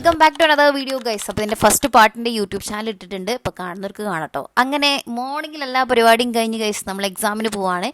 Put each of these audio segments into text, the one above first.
Welcome back to another video guys. അപ്പോൾ ഇതിൻ്റെ first പാർട്ടിൻ്റെ YouTube channel ഇട്ടിട്ടുണ്ട്. ഇപ്പോൾ കാണുന്നവർക്ക് കാണട്ടോ. അങ്ങനെ മോർണിംഗിൽ എല്ലാ പരിപാടിയും കഴിഞ്ഞ് ഗൈസ് നമ്മൾ എക്സാമിന് പോവാണ്.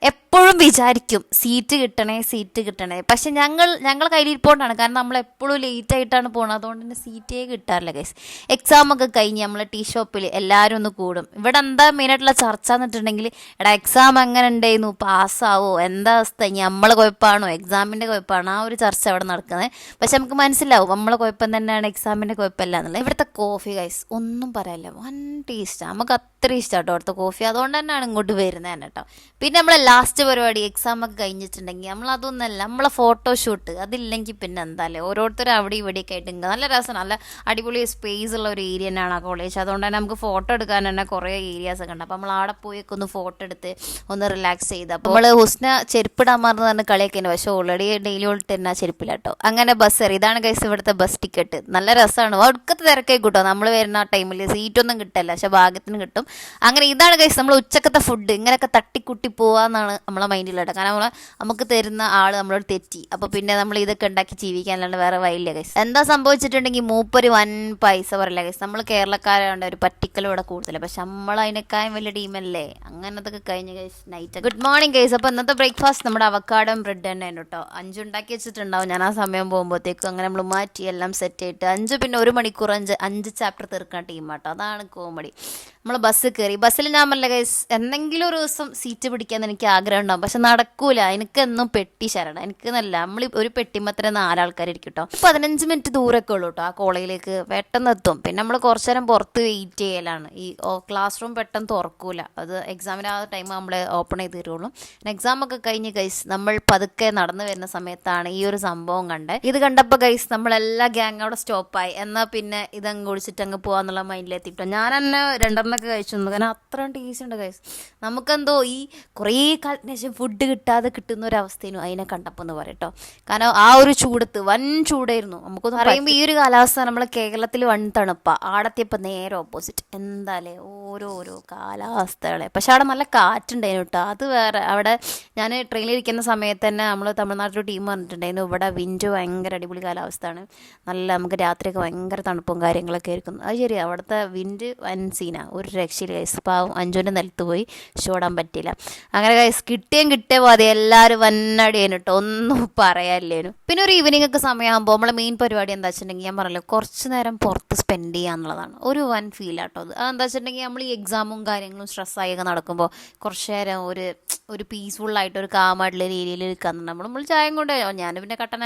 എപ്പോഴും വിചാരിക്കും സീറ്റ് കിട്ടണേ. പക്ഷെ ഞങ്ങൾ കയ്യിലിരിപ്പോണ്ടാണ്. കാരണം നമ്മൾ എപ്പോഴും ലേറ്റ് ആയിട്ടാണ് പോകുന്നത്. അതുകൊണ്ട് തന്നെ സീറ്റേ കിട്ടാറില്ല ഗൈസ്. എക്സാമൊക്കെ കഴിഞ്ഞ് നമ്മൾ ടീ ഷോപ്പിൽ എല്ലാവരും ഒന്ന് കൂടും. ഇവിടെ എന്താ മെയിനായിട്ടുള്ള ചർച്ച എന്നിട്ടുണ്ടെങ്കിൽ എടാ എക്സാം എങ്ങനെ ഉണ്ടായിരുന്നു, പാസ്സാവോ, എന്താ അവസ്ഥ, ഇനി നമ്മളെ കുഴപ്പമാണോ എക്സാമിൻ്റെ കുഴപ്പമാണോ, ആ ഒരു ചർച്ച അവിടെ നടക്കുന്നത്. പക്ഷെ നമുക്ക് മനസ്സിലാവും നമ്മളെ കുഴപ്പം തന്നെയാണ്, എക്സാമിൻ്റെ കുഴപ്പമില്ല എന്നുള്ളത്. ഇവിടുത്തെ കോഫി ഗൈസ് ഒന്നും പറയാനില്ല, വൻ ടേസ്റ്റാണ്. നമുക്ക് അത്ര ഇഷ്ടം കേട്ടോ അവിടുത്തെ കോഫി. അതുകൊണ്ട് തന്നെയാണ് ഇങ്ങോട്ട് വരുന്നത് തന്നെ കേട്ടോ. പിന്നെ നമ്മളെ ലാസ്റ്റ് പരിപാടി എക്സാമൊക്കെ കഴിഞ്ഞിട്ടുണ്ടെങ്കിൽ നമ്മളതൊന്നല്ല, നമ്മളെ ഫോട്ടോഷൂട്ട് അതില്ലെങ്കിൽ പിന്നെ എന്താല്ലേ, ഓരോരുത്തരും അവിടെ ഇവിടെയൊക്കെ ആയിട്ട് നല്ല രസമാണ്. നല്ല അടിപൊളി സ്പേസ് ഉള്ള ഒരു ഏരിയ തന്നെയാണ് ആ കോളേജ്. അതുകൊണ്ട് തന്നെ നമുക്ക് ഫോട്ടോ എടുക്കാൻ തന്നെ കുറേ ഏരിയാസ് ഒക്കെ ഉണ്ട്. അപ്പോൾ നമ്മൾ അവിടെ പോയൊക്കെ ഒന്ന് ഫോട്ടോ എടുത്ത് ഒന്ന് റിലാക്സ് ചെയ്ത്, അപ്പോൾ നമ്മൾ ഹുസ്ന ചെരുപ്പിടാൻ മറന്ന് തന്നെ കളിയൊക്കെ ഉണ്ട്. പക്ഷേ ഓൾറെഡി ഡെയിലി ഓൾട്ട് തന്നെ ചെരുപ്പില്ല കേട്ടോ. അങ്ങനെ ബസ് കയറി. ഇതാണ് ഗൈസ് ഇവിടുത്തെ ബസ് ടിക്കറ്റ്. നല്ല രസമാണ്. ഒടുക്കത്തെ തിരക്കായി കിട്ടോ. നമ്മൾ വരുന്ന ആ ടൈമിൽ സീറ്റൊന്നും കിട്ടില്ല, പക്ഷെ ഭാഗ്യത്തിന് കിട്ടും. അങ്ങനെ ഇതാണ് ഗൈസ് നമ്മൾ ഉച്ചക്കത്തെ ഫുഡ്. ഇങ്ങനെയൊക്കെ തട്ടിക്കുട്ടി പോവാന്നാണ് നമ്മളെ മൈൻഡിലോട്ട്. കാരണം നമുക്ക് തരുന്ന ആൾ നമ്മളോട് തെറ്റി. അപ്പോൾ പിന്നെ നമ്മൾ ഇതൊക്കെ ഉണ്ടാക്കി ജീവിക്കാനല്ലാണ്ട് വേറെ വഴിയില്ല ഗൈസ്. എന്താ സംഭവിച്ചിട്ടുണ്ടെങ്കിൽ മൂപ്പര് വൻ പൈസ പറയില്ല ഗൈസ്. നമ്മൾ കേരളക്കാരാണ്ട് ഒരു പറ്റിക്കലും ഇവിടെ കൂടുതൽ, പക്ഷെ നമ്മൾ അതിനേക്കാളും വലിയ ടീമല്ലേ. അങ്ങനത്തൊക്കെ കഴിഞ്ഞ് guys night. Good morning guys. അപ്പോൾ ഇന്നത്തെ ബ്രേക്ക്ഫാസ്റ്റ് നമ്മുടെ അവക്കാഡോ ബ്രെഡ് തന്നെ കേട്ടോ. 5 ഉണ്ടാക്കി വെച്ചിട്ടുണ്ടാവും ഞാൻ ആ സമയം പോകുമ്പോഴത്തേക്കും. അങ്ങനെ നമ്മൾ മാറ്റി എല്ലാം സെറ്റ് ആയിട്ട് 5 പിന്നെ 1 മണിക്കൂർ 5 ചാപ്റ്റർ തീർക്കാൻ ടീം കേട്ടോ. അതാണ് കോമഡി. നമ്മൾ ബസ് കയറി. ബസ്സിൽ ഞാൻ പറഞ്ഞ ഗൈസ് എന്തെങ്കിലും ഒരു ദിവസം സീറ്റ് പിടിക്കാമെന്ന് എനിക്ക് ആഗ്രഹം ഉണ്ടാവും, പക്ഷെ നടക്കൂല. എനിക്കെന്നും പെട്ടി ശരണം. എനിക്ക് നല്ല നമ്മൾ ഒരു പെട്ടിമത്ര 4 ആൾക്കാരിക്കും കേട്ടോ. 15 മിനിറ്റ് ദൂരമൊക്കെ ഉള്ളൂ കേട്ടോ ആ കോളേജിലേക്ക്. പെട്ടെന്ന് എത്തും. പിന്നെ നമ്മൾ കുറച്ച് നേരം പുറത്ത് വെയിറ്റ് ചെയ്യലാണ്. ഈ ക്ലാസ് റൂം പെട്ടെന്ന് തുറക്കൂല. അത് എക്സാമിന് ആ ടൈം നമ്മൾ ഓപ്പൺ ചെയ്ത് തരുള്ളൂ. എക്സാമൊക്കെ കഴിഞ്ഞ് ഗൈസ് നമ്മൾ പതുക്കെ നടന്നു വരുന്ന സമയത്താണ് ഈ ഒരു സംഭവം കണ്ടത്. ഇത് കണ്ടപ്പോൾ ഗൈസ് നമ്മളെല്ലാ ഗ്യാങ് അവിടെ സ്റ്റോപ്പായി. എന്നാൽ പിന്നെ ഇതങ്ങ് കുടിച്ചിട്ട് അങ്ങ് പോകാന്നുള്ള മൈൻഡിലെത്തിട്ടോ. ഞാൻ തന്നെ 2 കഴിച്ചു. കാരണം അത്രയും ടേസ്റ്റ് ഉണ്ട് ഗൈസ്. നമുക്കെന്തോ ഈ കുറേ കാലത്തിന് ശേഷം ഫുഡ് കിട്ടാതെ കിട്ടുന്ന ഒരു അവസ്ഥയും അതിനെ കണ്ടപ്പോൾ എന്ന് പറയട്ടോ. കാരണം ആ ഒരു ചൂടത്ത് വൻ ചൂടായിരുന്നു. നമുക്കൊന്ന് പറയുമ്പോൾ ഈ ഒരു കാലാവസ്ഥ നമ്മളെ കേരളത്തിൽ വൻ തണുപ്പാണ്. ആടത്തിയപ്പോൾ നേരെ ഓപ്പോസിറ്റ്. എന്താല്ലേ ഓരോരോ കാലാവസ്ഥകളെ. പക്ഷെ അവിടെ നല്ല കാറ്റുണ്ടായിരുന്നു കേട്ടോ. അത് വേറെ. അവിടെ ഞാൻ ട്രെയിനിലിരിക്കുന്ന സമയത്ത് തന്നെ നമ്മൾ തമിഴ്നാട്ടിലെ ടീം പറഞ്ഞിട്ടുണ്ടായിരുന്നു ഇവിടെ വിൻഡ് ഭയങ്കര അടിപൊളി കാലാവസ്ഥയാണ്. നല്ല നമുക്ക് രാത്രിയൊക്കെ ഭയങ്കര തണുപ്പും കാര്യങ്ങളൊക്കെ ആയിരിക്കും. അത് ശരി, അവിടുത്തെ വിൻഡ് വൻ സീന. ഒരു രക്ഷയില്ല ഗൈസ്. പാവം 5 നിലത്ത് പോയി ഷോടാൻ പറ്റിയില്ല. അങ്ങനെ ഗൈസ് കിട്ടിയ പോലെ എല്ലാവരും വന്നടിയേനു കേട്ടോ. ഒന്നും പറയാനില്ലേനു. പിന്നെ ഒരു ഈവനിങ് ഒക്കെ സമയമാകുമ്പോൾ നമ്മളെ മെയിൻ പരിപാടി എന്താ വെച്ചിട്ടുണ്ടെങ്കിൽ ഞാൻ പറഞ്ഞല്ലോ കുറച്ച് നേരം പുറത്ത് സ്പെൻഡ് ചെയ്യാന്നുള്ളതാണ്. ഒരു വൻ ഫീലാട്ടോ അത്. അതെന്താ വെച്ചിട്ടുണ്ടെങ്കിൽ നമ്മൾ ഈ എക്സാമും കാര്യങ്ങളും സ്ട്രെസ്സായൊക്കെ നടക്കുമ്പോൾ കുറച്ച് നേരം ഒരു പീസ്ഫുള്ളായിട്ട് ഒരു കാമായിട്ടുള്ള ഒരു ഏരിയയിൽ നിൽക്കാൻ നമ്മൾ ചായം കൊണ്ട് ഞാൻ പിന്നെ കട്ടൻ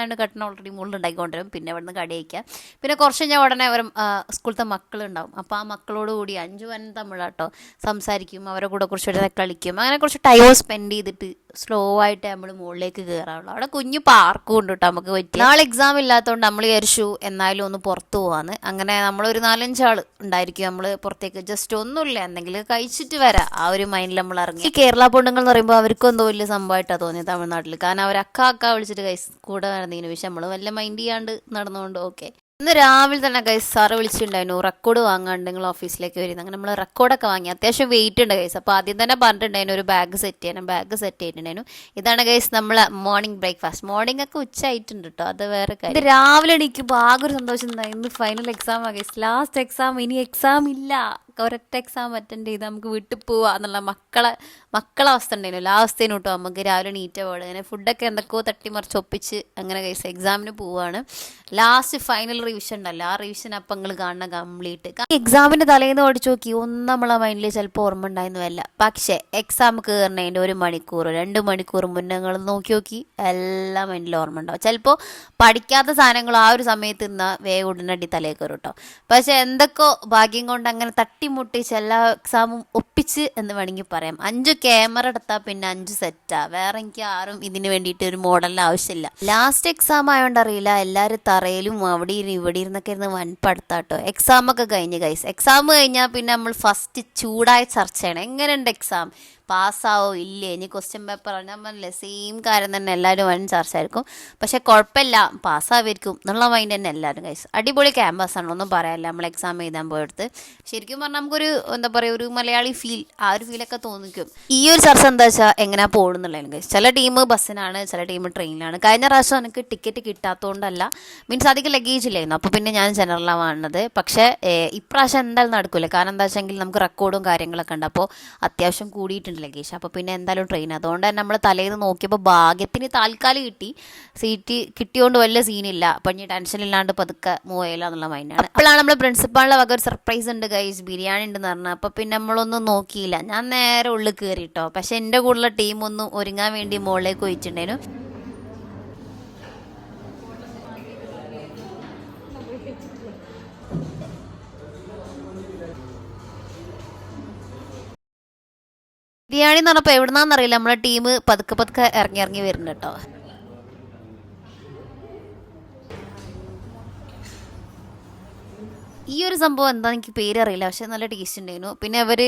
ഓൾറെഡി മുകളിൽ ഉണ്ടാക്കിക്കൊണ്ടുവരും. പിന്നെ അവിടെ നിന്ന് കടി വയ്ക്കാം. പിന്നെ കുറച്ച് ഞാൻ ഉടനെ അവർ സ്കൂളത്തെ മക്കളുണ്ടാവും. അപ്പോൾ ആ മക്കളോട് കൂടി 5 വൻ തമിഴാട്ടോ സംസാരിക്കും. അവരെ കൂടെ കുറച്ച് കളിക്കും. അങ്ങനെ കുറച്ച് ടൈം സ്പെൻഡ് ചെയ്തിട്ട് സ്ലോ ആയിട്ട് നമ്മൾ മുകളിലേക്ക് കയറാറുള്ളൂ. അവിടെ കുഞ്ഞു പാർക്കും ഉണ്ട് കേട്ടോ നമുക്ക് പറ്റി. നാളെ എക്സാം ഇല്ലാത്തതുകൊണ്ട് നമ്മൾ വിചാരിച്ചു എന്നാലും ഒന്ന് പുറത്ത് പോകാമെന്ന്. അങ്ങനെ നമ്മളൊരു 4-5 ആൾ ഉണ്ടായിരിക്കും. നമ്മൾ പുറത്തേക്ക് ജസ്റ്റ് ഒന്നുമില്ല എന്തെങ്കിലും കഴിച്ചിട്ട് വരാം ആ ഒരു മൈൻഡിൽ നമ്മൾ ഇറങ്ങി. ഈ കേരള പൊണ്ണുങ്ങൾ എന്ന് പറയുമ്പോൾ അവർക്കും എന്തോ വലിയ സംഭവമായിട്ടാണ് തോന്നിയത് തമിഴ്നാട്ടിൽ. കാരണം അവർ അക്ക വിളിച്ചിട്ട് കൈസ് കൂടെ വരുന്നതിന്. പക്ഷെ നമ്മൾ വല്ല മൈൻഡ് ചെയ്യാണ്ട് നടന്നുകൊണ്ട് ഓക്കെ. ഇന്ന് രാവിലെ തന്നെ ഗൈസ് സാറ് വിളിച്ചിട്ടുണ്ടായിരുന്നു റെക്കോർഡ് വാങ്ങാണ്ട് നിങ്ങൾ ഓഫീസിലേക്ക് വരുന്നത്. അങ്ങനെ നമ്മൾ റെക്കോർഡൊക്കെ വാങ്ങി. അത്യാവശ്യം വെയിറ്റ് ഉണ്ട് ഗൈസ്. അപ്പോൾ ആദ്യം തന്നെ പറഞ്ഞിട്ടുണ്ടായിരുന്നു ഒരു ബാഗ് സെറ്റ് ചെയ്തിട്ടുണ്ടായിരുന്നു. ഇതാണ് ഗൈസ് നമ്മളെ മോർണിംഗ് ബ്രേക്ക്ഫാസ്റ്റ്. മോർണിംഗ് ഒക്കെ ഉച്ചയായിട്ടുണ്ട് കേട്ടോ. അത് വേറെ കാര്യം. രാവിലെ എണീക്കുമ്പോൾ ആകെ ഒരു സന്തോഷം എന്താ, ഇന്ന് ഫൈനൽ എക്സാം ആ ഗൈസ്. Last exam. ഇനി എക്സാം ഇല്ല. ഒരൊറ്റ എക്സാം അറ്റൻഡ് ചെയ്ത് നമുക്ക് വീട്ടിൽ പോവുക എന്നുള്ള മക്കളെ അവസ്ഥ ഉണ്ടായിരുന്നു. ലാസ്റ്റ് കേട്ടോ നമുക്ക് രാവിലെ നീറ്റ പാട്. അങ്ങനെ ഫുഡൊക്കെ എന്തൊക്കെയോ തട്ടിമറിച്ച് ഒപ്പിച്ച് അങ്ങനെ കഴിച്ച് എക്സാമിന് പോവുകയാണ്. ലാസ്റ്റ് ഫൈനൽ റിവിഷൻ ഉണ്ടല്ലോ, ആ റിവിഷൻ അപ്പം നിങ്ങൾ കാണണം കംപ്ലീറ്റ്. എക്സാമിൻ്റെ തലേന്ന് ഓടിച്ച് നോക്കി ഒന്നും നമ്മളെ മൈൻഡിൽ ചിലപ്പോൾ ഓർമ്മ ഉണ്ടായിരുന്നല്ല. പക്ഷേ എക്സാം കയറുന്നതിൻ്റെ 1 മണിക്കൂർ 2 മണിക്കൂർ മുന്നേ നിങ്ങൾ നോക്കി എല്ലാം മൈൻഡിൽ ഓർമ്മ ഉണ്ടാവും. ചിലപ്പോൾ പഠിക്കാത്ത സാധനങ്ങൾ ആ ഒരു സമയത്ത് നിന്നാൽ വേഗം ഉടനടി തലേ കയറും കേട്ടോ. പക്ഷേ എന്തൊക്കെയോ ഭാഗ്യം കൊണ്ട് അങ്ങനെ തട്ടിമുട്ടിച്ച് എല്ലാ എക്സാമും ഒപ്പിച്ച് എന്ന് വേണമെങ്കിൽ പറയാം. 5 ക്യാമറ എടുത്താൽ പിന്നെ 5 സെറ്റാ. വേറെ എനിക്ക് ആരും ഇതിന് വേണ്ടിയിട്ട് ഒരു മോഡലിന് ആവശ്യമില്ല. ലാസ്റ്റ് എക്സാം ആയതുകൊണ്ട് അറിയില്ല, എല്ലാവരും തറയിലും അവിടെ ഇവിടെ ഇരുന്നൊക്കെ ഇരുന്ന് വൻ പഠിത്താട്ടോ. എക്സാമൊക്കെ കഴിഞ്ഞ് ഗൈസ്. എക്സാം കഴിഞ്ഞാൽ പിന്നെ നമ്മൾ ഫസ്റ്റ് ചൂടായ ചർച്ചയാണ്. എങ്ങനെയുണ്ട് എക്സാം, പാസ്സാവോ ഇല്ലേ, ഇനി ക്വസ്റ്റ്യൻ പേപ്പർ ഞാൻ പറഞ്ഞില്ലേ സെയിം കാര്യം തന്നെ എല്ലാവരും വൻ ചർച്ച ആയിരിക്കും. പക്ഷെ കുഴപ്പമില്ല, പാസ്സാവായിരിക്കും എന്നുള്ള മൈൻഡ് തന്നെ എല്ലാവരും ഗൈസ്. അടിപൊളി ക്യാമ്പസാണ്, ഒന്നും പറയാനില്ല. നമ്മൾ എക്സാം എഴുതാൻ പോയെടുത്ത് ശരിക്കും പറഞ്ഞാൽ നമുക്കൊരു എന്താ പറയുക, ഒരു മലയാളി ഫീൽ, ആ ഒരു ഫീലൊക്കെ തോന്നിക്കും. ഈ ഒരു ചർച്ച എന്താ വെച്ചാൽ എങ്ങനെയാ പോകുന്നുള്ളതിന് ഗൈസ്. ചില ടീം ബസ്സിനാണ്, ചില ടീം ട്രെയിനിലാണ്. കഴിഞ്ഞ പ്രാവശ്യം എനിക്ക് ടിക്കറ്റ് കിട്ടാത്തതുകൊണ്ടല്ല, മീൻസ് അധികം ലഗേജ് ഇല്ലായിരുന്നു, അപ്പോൾ പിന്നെ ഞാൻ ജനറലാണ് വാങ്ങുന്നത്. പക്ഷേ ഇപ്രാവശ്യം എന്തായാലും നടക്കില്ല. കാരണം എന്താ വെച്ചെങ്കിൽ നമുക്ക് റെക്കോർഡും കാര്യങ്ങളൊക്കെ ഉണ്ട്, അപ്പോൾ അത്യാവശ്യം കൂടിയിട്ടുണ്ട് ലഗേജ്. അപ്പോൾ പിന്നെ എന്തായാലും ട്രെയിൻ. അതുകൊണ്ട് തന്നെ നമ്മൾ തലേന്ന് നോക്കിയപ്പോൾ ഭാഗ്യത്തിന് താൽക്കാലം കിട്ടി, സീറ്റ് കിട്ടിയോണ്ട് വലിയ സീനില്ല. അപ്പം ഇനി ടെൻഷൻ ഇല്ലാണ്ട് പതുക്കെ മൂവ് ചെയ്യില്ല എന്നുള്ള മൈൻഡാണ്. അപ്പോഴാണ് നമ്മൾ പ്രിൻസിപ്പാളിൻ്റെ വക ഒരു സർപ്രൈസ് ഉണ്ട് ഗൈസ്, ബിരിയാണി ഉണ്ടെന്ന് പറഞ്ഞത്. അപ്പോൾ പിന്നെ നമ്മളൊന്നും നോക്കിയില്ല, ഞാൻ നേരെ ഉള്ളിൽ കയറി കേട്ടോ. പക്ഷെ എൻ്റെ കൂടെയുള്ള ടീമൊന്നും ഒരുങ്ങാൻ വേണ്ടി മുകളിലേക്ക് പോയിട്ടുണ്ടായിരുന്നു. ബിരിയാണി എന്ന് പറഞ്ഞപ്പോൾ എവിടുന്നാന്നറിയില്ല, നമ്മളെ ടീം പതുക്കെ പതുക്കെ ഇറങ്ങി ഇറങ്ങി വരുന്നുണ്ട് കേട്ടോ. ഈ ഒരു സംഭവം എന്താ എനിക്ക് പേരറിയില്ല, പക്ഷെ നല്ല ടേസ്റ്റ് ഉണ്ടായിരുന്നു. പിന്നെ അവർ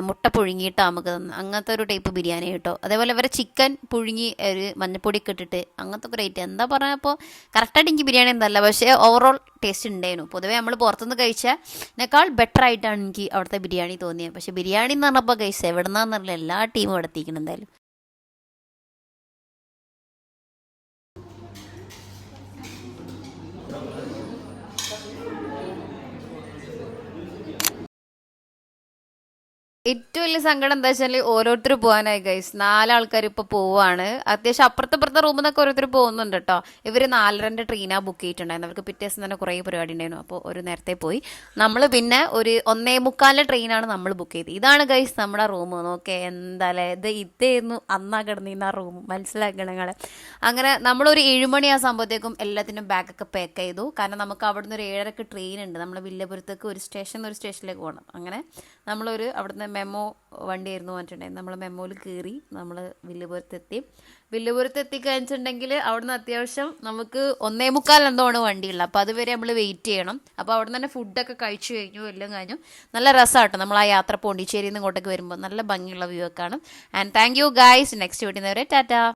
മുട്ട പുഴുങ്ങിയിട്ടാണ് നമുക്ക് തന്നെ, അങ്ങനത്തെ ഒരു ടൈപ്പ് ബിരിയാണി കേട്ടോ. അതേപോലെ അവരെ ചിക്കൻ പുഴുങ്ങി ഒരു മഞ്ഞപ്പൊടിയൊക്കെ ഇട്ടിട്ട് അങ്ങനത്തെ ഒക്കെ റേറ്റ് എന്താ പറഞ്ഞപ്പോൾ കറക്റ്റായിട്ട് എനിക്ക് ബിരിയാണി എന്തല്ല, പക്ഷേ ഓവറോൾ ടേസ്റ്റ് ഉണ്ടായിരുന്നു. പൊതുവേ നമ്മൾ പുറത്തുനിന്ന് കഴിച്ചതിനേക്കാൾ ബെറ്റർ ആയിട്ടാണ് എനിക്ക് അവിടുത്തെ ബിരിയാണി തോന്നിയത്. പക്ഷേ ബിരിയാണി എന്ന് പറഞ്ഞപ്പോൾ കഴിച്ചത് എവിടെന്നാന്നറിയില്ല, എല്ലാ ടീമും ഇവിടെ എത്തിക്കണം എന്തായാലും. ഏറ്റവും വലിയ സങ്കടം എന്താ വെച്ചാൽ ഓരോരുത്തർ പോകാനായി ഗൈസ്. 4 ആൾക്കാർ ഇപ്പോൾ പോവാണ്. അത്യാവശ്യം അപ്പുറത്തെ റൂമിൽ നിന്നൊക്കെ ഓരോരുത്തർ പോകുന്നുണ്ട് കേട്ടോ. ഇവർ 4:30 ട്രെയിനാണ് ബുക്ക് ചെയ്തിട്ടുണ്ടായിരുന്നു. അവർക്ക് പിറ്റേ ദിവസം തന്നെ കുറേ പരിപാടി ഉണ്ടായിരുന്നു, അപ്പോൾ ഒരു നേരത്തെ പോയി. നമ്മൾ പിന്നെ ഒരു 1:45 ട്രെയിനാണ് നമ്മൾ ബുക്ക് ചെയ്തത്. ഇതാണ് ഗൈസ് നമ്മുടെ റൂം. നോക്കേ എന്തായാലും ഇതായിരുന്നു അന്നാ കിടന്നിരുന്ന ആ റൂം, മനസ്സിലാക്കണം നിങ്ങൾ. അങ്ങനെ നമ്മളൊരു 7 മണി ആ സംഭവത്തേക്കും എല്ലാത്തിനും ബാഗൊക്കെ പാക്ക് ചെയ്തു. കാരണം നമുക്ക് അവിടുന്ന് ഒരു 7:30 ട്രെയിൻ ഉണ്ട്. നമ്മൾ വില്ലപുരത്തേക്ക് ഒരു സ്റ്റേഷനിലേക്ക് പോകണം. അങ്ങനെ നമ്മളൊരു അവിടുന്ന് മെമ്മോ വണ്ടിയായിരുന്നു പറഞ്ഞിട്ടുണ്ടായിരുന്നു. നമ്മൾ മെമ്മോയിൽ കയറി നമ്മൾ വില്ലുപുരത്ത് എത്തിക്കഴിഞ്ഞിട്ടുണ്ടെങ്കിൽ അവിടുന്ന് അത്യാവശ്യം നമുക്ക് 1:45 എന്തോണ് വണ്ടിയുള്ളത്. അപ്പോൾ അതുവരെ നമ്മൾ വെയിറ്റ് ചെയ്യണം. അപ്പോൾ അവിടെ നിന്ന് തന്നെ ഫുഡൊക്കെ കഴിച്ചു കഴിഞ്ഞു, എല്ലാം കഴിഞ്ഞു. നല്ല രസമാട്ടോ നമ്മൾ ആ യാത്ര പോണ്ടിച്ചേരിയിൽ നിന്ന് ഇങ്ങോട്ടേക്ക് വരുമ്പോൾ. നല്ല ഭംഗിയുള്ള വ്യൂ ഒക്കെ കാണും. And thank you guys. Next വീട്ടിൽ നിന്ന് വരെ ടാറ്റാ.